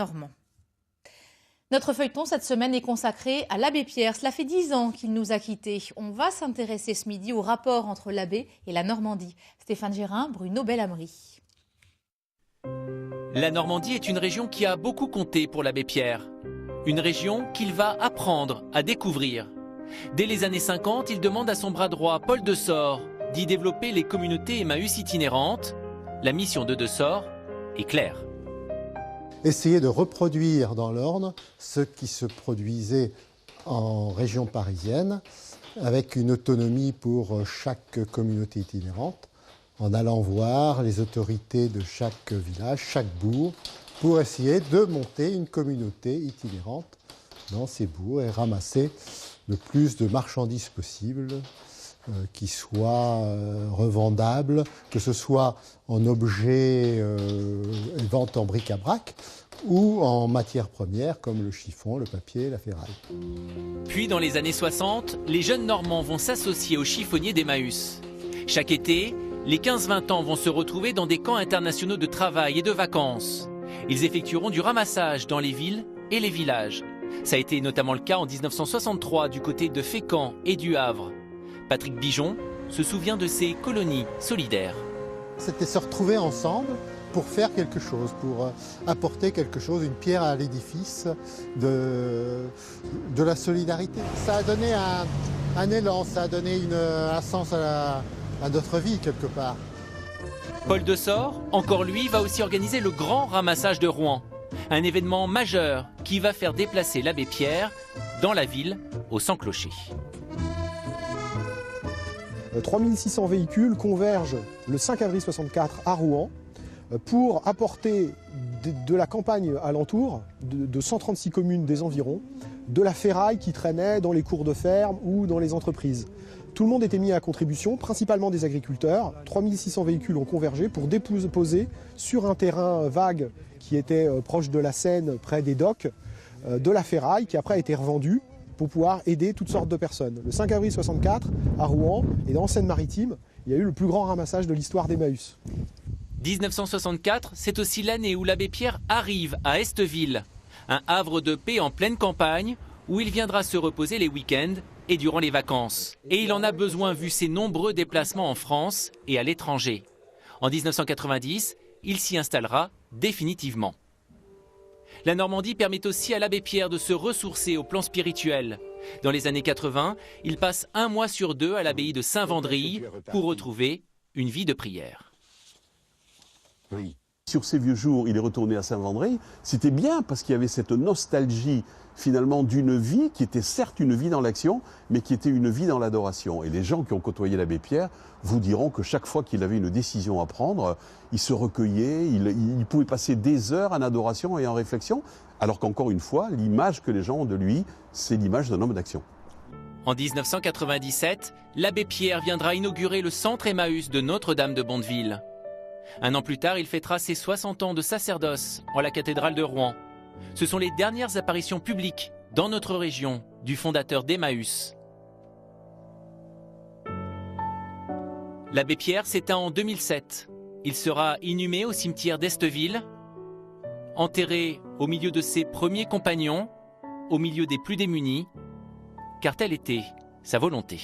Normand. Notre feuilleton cette semaine est consacré à l'abbé Pierre. Cela fait 10 ans qu'il nous a quittés. On va s'intéresser ce midi au rapport entre l'abbé et la Normandie. Stéphane Gérin, Bruno Bellamri. La Normandie est une région qui a beaucoup compté pour l'abbé Pierre. Une région qu'il va apprendre à découvrir. Dès les années 50, il demande à son bras droit, Paul de Sort, d'y développer les communautés Emmaüs itinérantes. La mission de Sort est claire. Essayer de reproduire dans l'Orne ce qui se produisait en région parisienne, avec une autonomie pour chaque communauté itinérante, en allant voir les autorités de chaque village, chaque bourg, pour essayer de monter une communauté itinérante dans ces bourgs et ramasser le plus de marchandises possible qui soient revendables, que ce soit en objets vente en bric-à-brac ou en matières premières comme le chiffon, le papier, la ferraille. Puis dans les années 60, les jeunes Normands vont s'associer aux chiffonniers d'Emmaüs. Chaque été, les 15-20 ans vont se retrouver dans des camps internationaux de travail et de vacances. Ils effectueront du ramassage dans les villes et les villages. Ça a été notamment le cas en 1963 du côté de Fécamp et du Havre. Patrick Bijon se souvient de ces colonies solidaires. C'était se retrouver ensemble pour faire quelque chose, pour apporter quelque chose, une pierre à l'édifice de la solidarité. Ça a donné un élan, ça a donné un sens à notre vie quelque part. Paul de Sort, encore lui, va aussi organiser le grand ramassage de Rouen. Un événement majeur qui va faire déplacer l'abbé Pierre dans la ville au Sans-Clocher. 3600 véhicules convergent le 5 avril 64 à Rouen pour apporter de la campagne alentour, de 136 communes des environs, de la ferraille qui traînait dans les cours de ferme ou dans les entreprises. Tout le monde était mis à contribution, principalement des agriculteurs. 3600 véhicules ont convergé pour déposer sur un terrain vague qui était proche de la Seine, près des docks, de la ferraille qui après a été revendue pour pouvoir aider toutes sortes de personnes. Le 5 avril 64, à Rouen et dans Seine-Maritime, il y a eu le plus grand ramassage de l'histoire d'Emmaüs. 1964, c'est aussi l'année où l'abbé Pierre arrive à Esteville, un havre de paix en pleine campagne où il viendra se reposer les week-ends et durant les vacances. Et il en a besoin vu ses nombreux déplacements en France et à l'étranger. En 1990, il s'y installera définitivement. La Normandie permet aussi à l'abbé Pierre de se ressourcer au plan spirituel. Dans les années 80, il passe 1 mois sur 2 à l'abbaye de Saint-Wandrille pour retrouver une vie de prière. Oui. Sur ces vieux jours, il est retourné à Saint-Wandrille. C'était bien parce qu'il y avait cette nostalgie finalement d'une vie qui était certes une vie dans l'action, mais qui était une vie dans l'adoration. Et les gens qui ont côtoyé l'abbé Pierre vous diront que chaque fois qu'il avait une décision à prendre, il se recueillait, il pouvait passer des heures en adoration et en réflexion, alors qu'encore une fois, l'image que les gens ont de lui, c'est l'image d'un homme d'action. En 1997, l'abbé Pierre viendra inaugurer le centre Emmaüs de Notre-Dame de Bondeville. 1 an plus tard, il fêtera ses 60 ans de sacerdoce en la cathédrale de Rouen. Ce sont les dernières apparitions publiques dans notre région du fondateur d'Emmaüs. L'abbé Pierre s'éteint en 2007. Il sera inhumé au cimetière d'Esteville, enterré au milieu de ses premiers compagnons, au milieu des plus démunis, car telle était sa volonté.